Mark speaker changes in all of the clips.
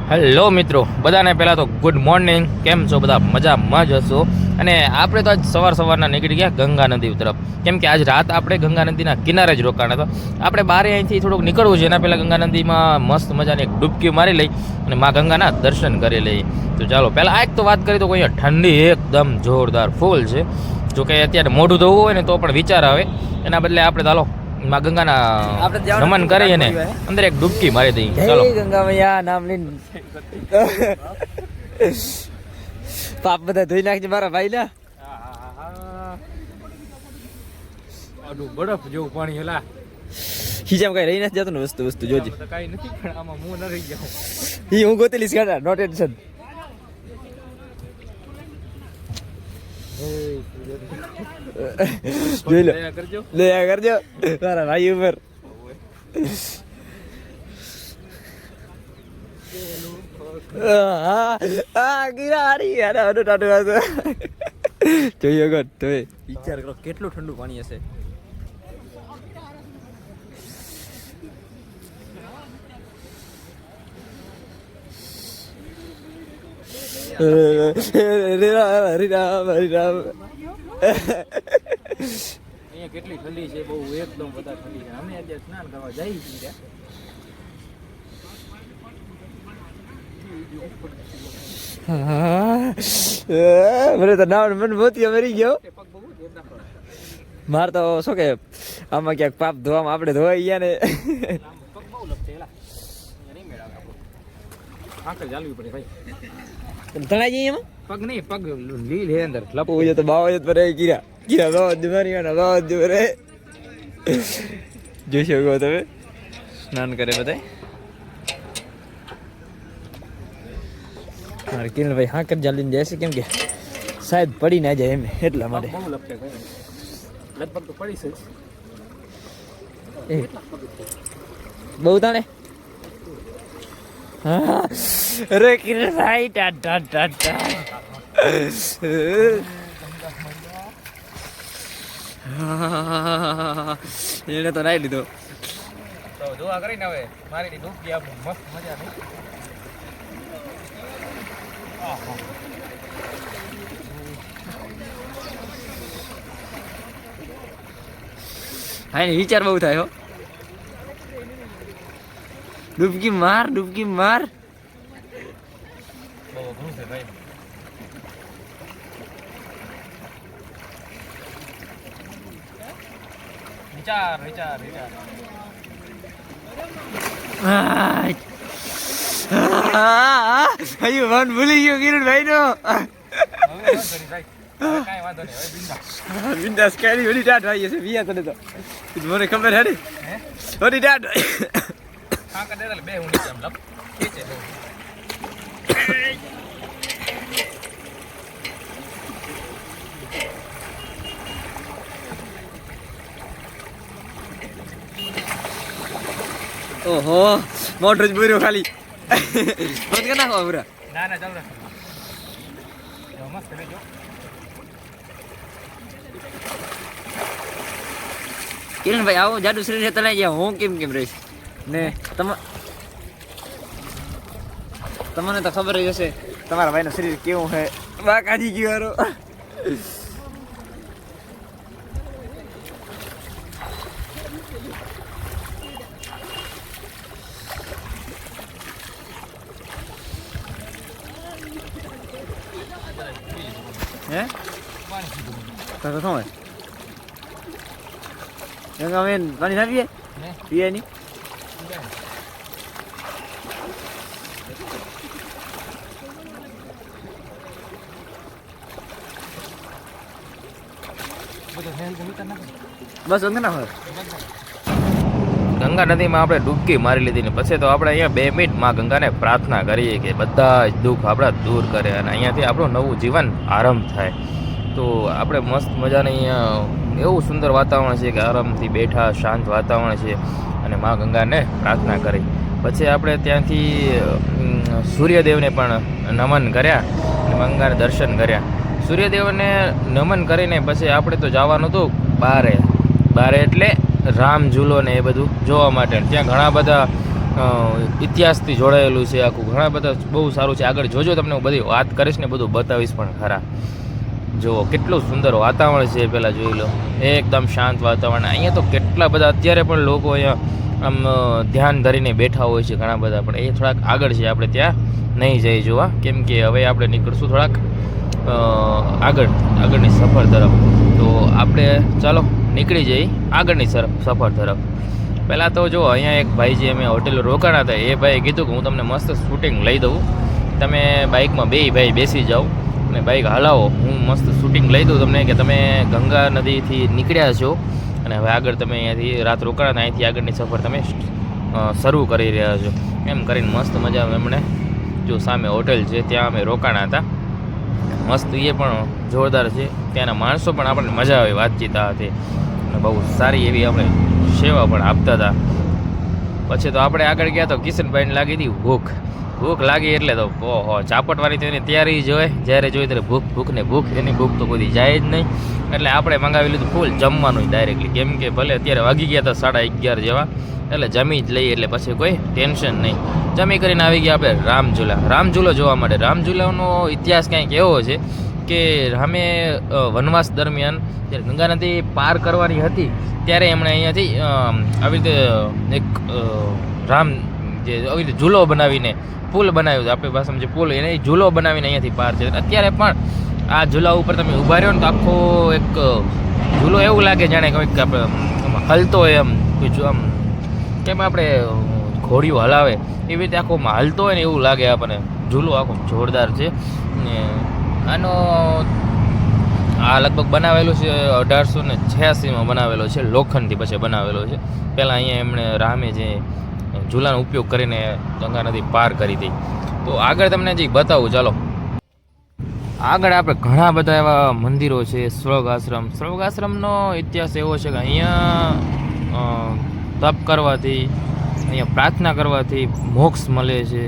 Speaker 1: Hello મિત્રો, બધાને પહેલાં તો ગુડ મોર્નિંગ. કેમ છો બધા? મજામાં જ હશો. અને આપણે તો આજ સવારના નીકળી ગયા ગંગા નદી તરફ, કેમ કે આજ રાત આપણે ગંગા નદીના કિનારે જ રોકાણા હતા. આપણે બારે અહીંથી થોડુંક નીકળવું છે, એના પહેલાં ગંગા નદીમાં મસ્ત મજાની એક ડૂબકી મારી લઈ અને મા ગંગાના દર્શન કરી લઈએ. તો ચાલો પહેલાં આ એક તો વાત કરીએ તો અહીંયા ઠંડી એકદમ જોરદાર ફૂલ છે. જોકે અત્યારે મોઢું ધોવું હોય ને તો પણ વિચાર આવે, એના બદલે આપણે ચાલો માં ગંગાના નમન કરી અને અંદર એક ડૂબકી મારી દઈએ. ચાલો
Speaker 2: ગંગા મૈયા નામ લઈને પાપ બધા ધોઈ નાખજે મારા ભાઈ ના.
Speaker 1: બરફ જેવું પાણી હેલા
Speaker 2: ખીચામ કઈ રહી નથી જતું ને વસ્તુ જોજે.
Speaker 1: કઈ નથી પણ આમાં હું ન રહી જાઉં.
Speaker 2: હું ગોતેલીસ કાઢા, નો ટેન્શન. જોઈ લો, દયા કરજો મારા ભાઈ ઉપર. જોઈએ ગો તો વિચાર કરો કેટલું ઠંડુ પાણી હશે. હરે રામ
Speaker 1: અહીંયા કેટલી ઠંડી છે, બહુ એકદમ વધારે ઠંડી છે. અમે આજે સ્નાન કરવા જઈએ છીએ.
Speaker 2: મને તો નામ મને મોતી મરી ગયો. માર તો શું કે આમાં ક્યાંક પાપ ધોવામાં આપણે ધોવાઈ ગયા ને.
Speaker 1: પગ બહુ લપસે એલા નહીં મેળાવે આપણો. આંકલ ચાલવી પડે ભાઈ.
Speaker 2: તણાઈ જઈએ એમાં
Speaker 1: પગ નહીં, પગ લીલ હે અંદર લપ
Speaker 2: હોય તો બાવજ પર ગીરા ગીરા બાવજ મારી બાવજ રે. જોઈ શકો તમે સ્નાન કરે બધા. મારે કિરણભાઈ હાકર ચાલીને જાય છે, કેમ કે સાહેબ પડી ના જાય એમ, એટલા માટે.
Speaker 1: બહુ લપસે લગભગ તો પડી છે
Speaker 2: બહુ તાણે. હા અરે કિરણભાઈ ટાટા ટાટા. એને તો નાઈ લીધો.
Speaker 1: તો દુઆ કરીને હવે મારી ડૂબકી આપ મસ્ત મજા નહીં.
Speaker 2: હા ને વિચાર બહુ થાય હો. ડૂબકી માર ડૂબકી માર.
Speaker 1: બહુ અઘરું છે ભાઈ. વિચાર વિચાર વિચાર.
Speaker 2: હજુ મન ભૂલી ગયો કિરણભાઈ નો.
Speaker 1: કાંઈ વાંધો નહીં, હવે બિંદાસ.
Speaker 2: બિંદાસ કેરી ઓલી ટાટ આવી છે વિયા તને તો મને ખબર હે ને ઓલી ટાટ.
Speaker 1: હા કર દે બે હું નીચે આમ લપ ખેંચે બહુ.
Speaker 2: ઓહો મોટર જ બોર્યો ખાલી. બંધ કરી નાખો પૂરા.
Speaker 1: ના ના ચાલુ રાખ. મસ્ત રહેજો.
Speaker 2: કિરણભાઈ આવો જાડુ શરીર તને જ્યાં હું કેમ રહીશ ને. તમને તો ખબર જ હશે તમારા ભાઈનું શરીર કેવું છે. બાકાજી ગયો હે તો શું હોય ગંગા મેન પાણી ના પીએ પીએ નહીં. બસ અંગ ના હોય.
Speaker 1: ગંગા નદીમાં આપણે ડૂબકી મારી લીધી ને પછી તો આપણે અહીંયા 2 મિનિટ માં ગંગાને પ્રાર્થના કરીએ કે બધા જ દુઃખ આપણા દૂર કરે અને અહીંયાથી આપણું નવું જીવન આરંભ થાય. તો આપણે મસ્ત મજાને અહીંયા એવું સુંદર વાતાવરણ છે કે આરામથી બેઠા શાંત વાતાવરણ છે અને મા ગંગાને પ્રાર્થના કરી. પછી આપણે ત્યાંથી સૂર્યદેવને પણ નમન કર્યા અને મા ગંગાને દર્શન કર્યા. સૂર્યદેવને નમન કરીને પછી આપણે તો જવાનું હતું બારે એટલે રામ ઝૂલો ને એ બધું જોવા માટે. ત્યાં ઘણા બધા ઇતિહાસથી જોડાયેલું છે આખું. ઘણા બધા બહુ સારું છે. આગળ જોજો, તમને હું બધી વાત કરીશ ને બધું બતાવીશ પણ ખરા. જુઓ કેટલું સુંદર વાતાવરણ છે, પહેલાં જોઈ લો. એકદમ શાંત વાતાવરણ. અહીંયા તો કેટલા બધા અત્યારે પણ લોકો અહીંયા આમ ધ્યાન ધરીને બેઠા હોય છે ઘણા બધા, પણ એ થોડાક આગળ છે, આપણે ત્યાં નહીં જઈ જોવા, કેમ કે હવે આપણે નીકળશું થોડાક આગળની સફર તરફ. તો આપણે ચાલો નીકળી જઈએ આગળની સફર તરફ. પહેલાં તો જો અહીંયા એક ભાઈ જે અમે હોટેલ રોકાણા હતા, એ ભાઈએ કીધું કે હું તમને મસ્ત શૂટિંગ લઈ દઉં, તમે બાઇકમાં ભાઈ બેસી જાઓ અને બાઇક હલાવો, હું મસ્ત શૂટિંગ લઈ દઉં તમને, કે તમે ગંગા નદીથી નીકળ્યા છો અને હવે આગળ તમે અહીંયાથી રાત રોકાણા, અહીંથી આગળની સફર તમે શરૂ કરી રહ્યા છો. એમ કરીને મસ્ત મજા એમણે, જો સામે હોટેલ છે ત્યાં અમે રોકાણા હતા. મસ્ત એ પણ જોરદાર છે. ત્યાંના માણસો પણ આપણને મજા આવે વાતચીત હતી અને બહુ સારી એવી આપણે સેવા પણ આપતા હતા. પછી તો આપણે આગળ ગયા તો કિશનભાઈને લાગી હતી ભૂખ લાગી એટલે તો ઓહો, ચાપટવાની તો એની તૈયારી જ હોય. જ્યારે જોઈએ ત્યારે ભૂખ એની ભૂખ તો કોઈ જાય જ નહીં. એટલે આપણે મંગાવી લીધું ફૂલ જમવાનું ડાયરેક્ટલી, કેમ કે ભલે અત્યારે વાગી ગયા હતા 11:30 જેવા, એટલે જમી જ લઈએ એટલે પછી કોઈ ટેન્શન નહીં. જમી કરીને આવી ગયા આપણે રામઝૂલો જોવા માટે. રામઝૂલાનો ઇતિહાસ કંઈક એવો છે કે રામે વનવાસ દરમિયાન જ્યારે ગંગા નદી પાર કરવાની હતી ત્યારે એમણે અહીંયાથી આવી રીતે એક રામ જે આવી રીતે ઝૂલો બનાવીને પુલ બનાવ્યો હતો, આપણી ભાષામાં જે પુલ એને ઝૂલો બનાવીને અહીંયાથી પાર છે. અત્યારે પણ આ ઝૂલા ઉપર તમે ઊભા રહ્યો ને તો આખો એક ઝૂલો એવું લાગે જાણે કંઈક આપણે હલતો હોય, એમ કોઈ આમ કેમ આપણે ઘોડીઓ હલાવે એવી રીતે આખો હાલતો હોય ને એવું લાગે આપણને. ઝૂલો આખો જોરદાર છે. ને આનો આ લગભગ બનાવેલો છે 1886માં બનાવેલો છે, લોખંડથી પછી બનાવેલો છે. પહેલાં અહીંયા એમણે રામે જે ઝૂલાનો ઉપયોગ કરીને ગંગા નદી પાર કરી હતી. તો આગળ તમને હજી બતાવું ચાલો. આગળ આપણે ઘણા બધા એવા મંદિરો છે. સ્વર્ગાશ્રમનો ઇતિહાસ એવો છે કે અહીંયા તપ કરવાથી, અહીંયા પ્રાર્થના કરવાથી મોક્ષ મળે છે.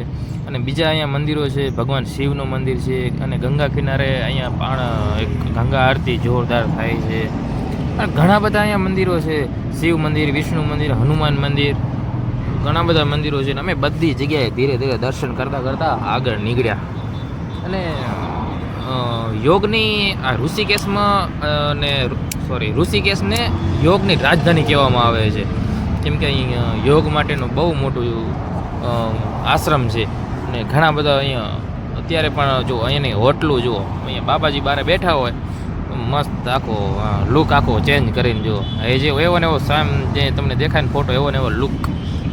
Speaker 1: અને બીજા અહીંયા મંદિરો છે, ભગવાન શિવનું મંદિર છે, અને ગંગા કિનારે અહીંયા પણ એક ગંગા આરતી જોરદાર થાય છે. અને ઘણા બધા અહીંયા મંદિરો છે, શિવ મંદિર, વિષ્ણુ મંદિર, હનુમાન મંદિર, ઘણા બધા મંદિરો છે. અમે બધી જગ્યાએ ધીરે ધીરે દર્શન કરતાં આગળ નીકળ્યા. અને યોગની આ ઋષિકેશને યોગની રાજધાની કહેવામાં આવે છે, કેમ કે અહીં યોગ માટેનું બહુ મોટું આશ્રમ છે. અને ઘણા બધા અહીંયા અત્યારે પણ જો અહીંયાની હોટલું જુઓ, અહીંયા બાબાજી બારે બેઠા હોય, મસ્ત આખો લુક આખો ચેન્જ કરીને જુઓ. એ જે એવો ને એવો સામ જે તમને દેખાય ને ફોટો, એવો ને એવો લુક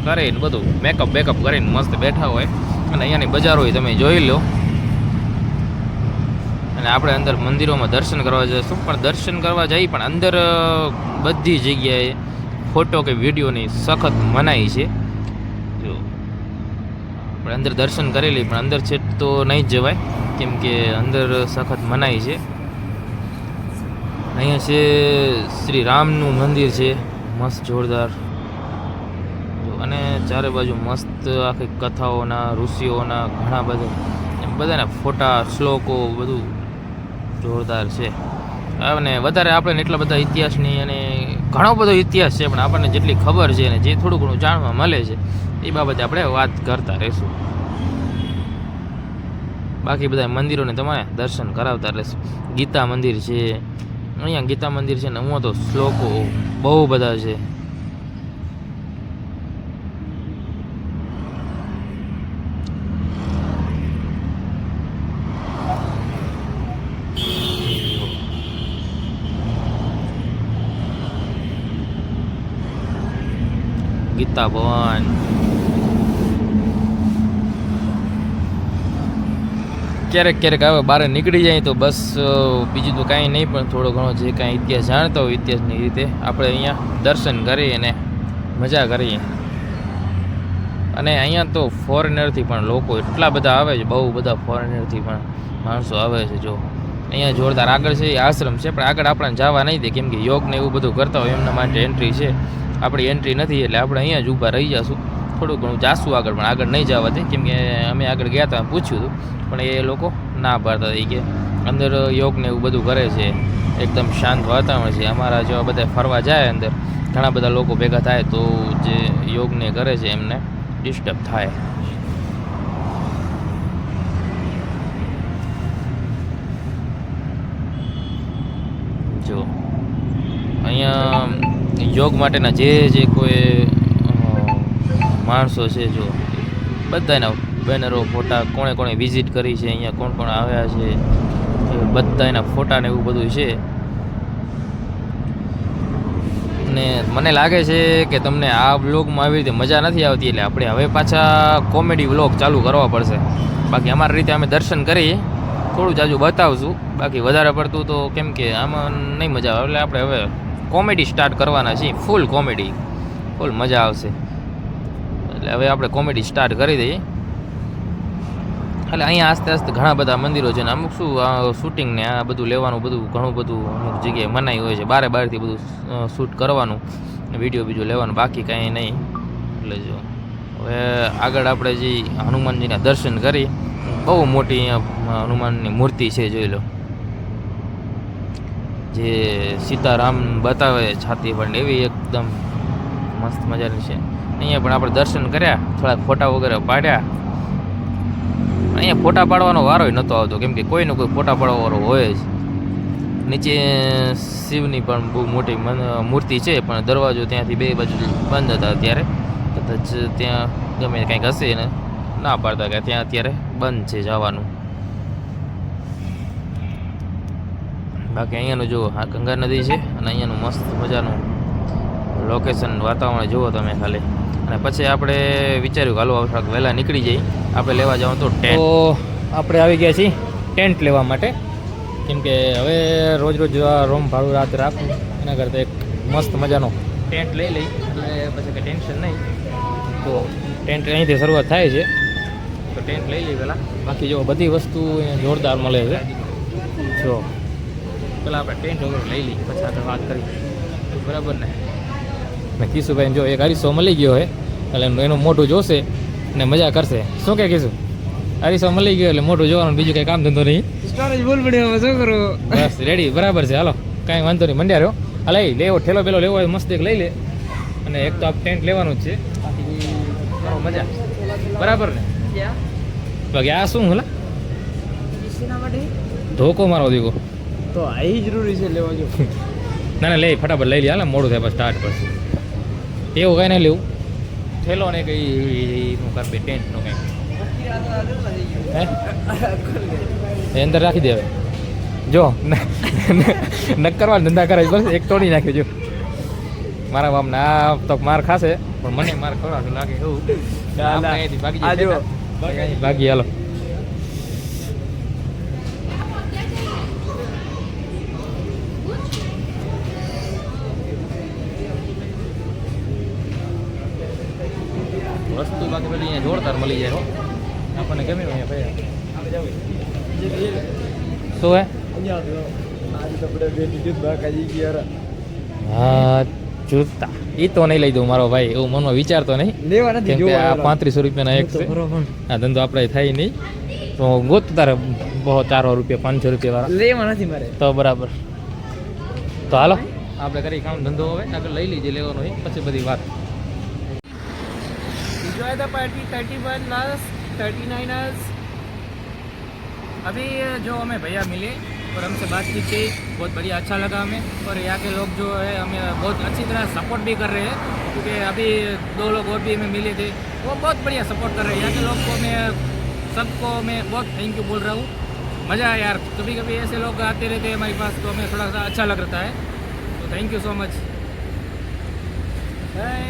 Speaker 1: કરીને બધું મેકઅપ કરીને મસ્ત બેઠા હોય. અને અહીંયાની બજારો તમે જોઈ લો. અને આપણે અંદર મંદિરોમાં દર્શન કરવા જઈશું, પણ દર્શન કરવા જઈ પણ અંદર બધી જગ્યાએ ફોટો કે વિડીયોની સખત મનાઈ છે. જો આપણે અંદર દર્શન કરેલી, પણ અંદર છે તો નહીં જ જવાય, કેમ કે અંદર સખત મનાઈ છે. અહીંયા છે શ્રી રામનું મંદિર છે, મસ્ત જોરદાર. અને ચારે બાજુ મસ્ત આખી કથાઓના, ઋષિઓના ઘણા બધાના ફોટા, શ્લોકો બધું જોરદાર છે. અને વધારે આપણે એટલા બધા ઇતિહાસની અને ઘણો બધો ઇતિહાસ છે, પણ આપણને જેટલી ખબર છે અને જે થોડું ઘણું જાણવા મળે છે એ બાબતે આપણે વાત કરતા રહીશું. બાકી બધા મંદિરોને તમારે દર્શન કરાવતા રહેશું. ગીતા મંદિર છે, અહીંયા ગીતા મંદિર છે ને હું તો શ્લોકો બહુ બધા છે. ગીતા ભવન, ક્યારેક આવે બહાર નીકળી જાય તો બસ, બીજું તો કાંઈ નહીં, પણ થોડો ઘણો જે કાંઈ ઇતિહાસ જાણતો હોય ઇતિહાસની રીતે આપણે અહીંયા દર્શન કરી અને મજા કરીએ. અને અહીંયા તો ફોરેનરથી પણ લોકો એટલા બધા આવે છે, બહુ બધા ફોરેનરથી પણ માણસો આવે છે. જો અહીંયા જોરદાર આગળ છે એ આશ્રમ છે, પણ આગળ આપણને જવા નહીં દે, કેમ કે યોગ ને એવું બધું કરતા હોય એમના માટે એન્ટ્રી છે. આપણી એન્ટ્રી નથી, એટલે આપણે અહીંયા જ ઊભા રહી જઈશું. થોડું ઘણું જાશું આગળ, પણ આગળ નહીં જવા દે, કેમ કે અમે આગળ ગયા હતા, પૂછ્યું હતું, પણ એ લોકો ના પાડતા હતા કે અંદર યોગ ને એવું બધું કરે છે, એકદમ શાંત વાતાવરણ છે. અમારા જેવા બધા ફરવા જાય અંદર, ઘણા બધા લોકો ભેગા થાય તો જે યોગને કરે છે એમને ડિસ્ટર્બ થાય. જો અહીંયા યોગ માટેના જે કોઈ માણસો છે, જો બધાના બેનરો ફોટા કોણે વિઝિટ કરી છે, અહીંયા કોણ આવ્યા છે, બધા એના ફોટા ને એવું બધું છે. અને મને લાગે છે કે તમને આ વ્લોગમાં આવી રીતે મજા નથી આવતી, એટલે આપણે હવે પાછા કોમેડી વ્લોગ ચાલુ કરવા પડશે. બાકી અમારી રીતે અમે દર્શન કરી થોડું જાજુ બતાવશું, બાકી વધારે પડતું તો કેમ કે આમાં નહીં મજા આવે, એટલે આપણે હવે કોમેડી સ્ટાર્ટ કરવાના છીએ. ફૂલ મજા આવશે. એટલે હવે આપણે કોમેડી સ્ટાર્ટ કરી દઈએ. એટલે અહીંયા આસ્તે ઘણા બધા મંદિરો છે ને અમુક શું શૂટિંગ ને આ બધું લેવાનું ઘણું બધું અમુક જગ્યાએ મનાઈ હોય છે, બહારથી બધું શૂટ કરવાનું, વિડીયો બીજો લેવાનું, બાકી કાંઈ નહીં. એટલે જો હવે આગળ આપણે જે હનુમાનજીના દર્શન કરી, બહુ મોટી અહીંયા હનુમાનની મૂર્તિ છે, જોઈ લો. જે સીતારામ બતાવે છાતી પર એવી એકદમ મસ્ત મજાની છે. અહીંયા પણ આપણે દર્શન કર્યા, થોડા ફોટા વગેરે પાડ્યા. અહીંયા ફોટા પાડવાનો વારો નહોતો આવતો, કેમ કે કોઈને કોઈ ફોટા પાડવાનો હોય જ. નીચે શિવની પણ બહુ મોટી મૂર્તિ છે, પણ દરવાજો ત્યાંથી બે બાજુ બંધ હતા અત્યારે, કદાચ ત્યાં ગમે કંઈક હશે ને ના પાડતા કે ત્યાં અત્યારે બંધ છે જવાનું. બાકી અહીંયાનું જુઓ, આ ગંગા નદી છે અને અહીંયાનું મસ્ત મજાનું લોકેશન, વાતાવરણ જુઓ તમે ખાલી. અને પછી આપણે વિચાર્યું હાલો થોડાક વહેલા નીકળી જઈએ, આપણે લેવા જવાનું તો ટેન્ટ. તો આપણે આવી ગયા છીએ ટેન્ટ લેવા માટે, કેમ કે હવે રોજ રૂમ ભાડું રાત્રે રાખવું એના કરતાં એક મસ્ત મજાનો ટેન્ટ લઈ લઈ, એટલે પછી કંઈ ટેન્શન નહીં. તો ટેન્ટ અહીંથી શરૂઆત થાય છે, તો ટેન્ટ લઈ લઈ પહેલાં. બાકી જો બધી વસ્તુ અહીંયા જોરદાર મળે છે. જો પહેલાં આપણે ટેન્ટ વગેરે લઈ લઈએ, પછી આપણે વાત કરી, બરાબર ને? ને કિશુભાઈને જો એક અરીસો મળી ગયો હોય એટલે એનું મોઢું જોશે ને મજા કરશે. શું કે કિશુ? અરીસો મળી ગયો એટલે મોઢું જોવાનું, બીજું કંઈ કામ ધંધો નહીં.
Speaker 2: સ્ટોરેજ બોલ પડ્યો, શું કરું?
Speaker 1: બસ રેડી, બરાબર છે. હાલો કાંઈ વાંધો નહીં, મંડ્યા રહ્યો. આ લઈ લેવો, ઠેલો પેલો લેવો હોય મસ્ત એક લઈ લે. અને એક તો આ ટેન્ટ લેવાનું જ છે, બાકી મજા, બરાબર ને? બાકી આ શું હલા ધોકો મારો દીકો
Speaker 2: તો આ જરૂરી છે લેવા જો.
Speaker 1: ના લઈ ફટાફટ લઈ લે, હાલ મોડું થાય પછી સ્ટાર્ટ કરશે. એવું કાંઈ નહીં લેવું, ઠેલો ને કંઈ કરશે ટેન્ટનો કંઈક હે અંદર રાખી દેવે. જો ન કરવા ધંધા કરાય બસ, એક તોડી નાખ્યો. જો મારા બાપ ને આ તો માર ખાશે, પણ મને માર ખવડાવશે લાગે એવું. ભાગી હાલો. વસ્તુ બાકી બધી અહીંયા જોરદાર મળી જાય હો, આપણને ગમે અહીંયા ભાઈ. શું હે? હા જૂતા એ તો નહીં લઈ દઉં મારો ભાઈ, એવું મનમાં વિચારતો નહીં, કેમ કે આ 3500 રૂપિયાના એક છે. આ ધંધો આપણે થાય નહીં, તો ગોત તારે બહુ 400 રૂપિયા 500 રૂપિયા વાળા
Speaker 2: લેવા નથી મારે
Speaker 1: તો બરાબર. તો હાલો આપણે કરી કામ ધંધો હવે આગળ લઈ લીજે લેવાનો હોય, પછી બધી વાત.
Speaker 2: Enjoy the party 31ers, 39ers.
Speaker 1: अभी जो हमें भैया मिले और हमसे बातचीत की, बहुत बढ़िया अच्छा लगा हमें. और यहाँ के लोग जो है हमें बहुत अच्छी तरह सपोर्ट भी कर रहे हैं, क्योंकि अभी 2 लोग और भी हमें मिले थे, वो बहुत बढ़िया सपोर्ट कर रहे हैं. यहाँ के लोग को मैं सबको मैं बहुत थैंक यू बोल रहा हूँ. मज़ा आया यार, कभी कभी ऐसे लोग आते रहते हैं हमारे पास, तो हमें थोड़ा सा अच्छा लग रहा है. तो thank you so much. Bye.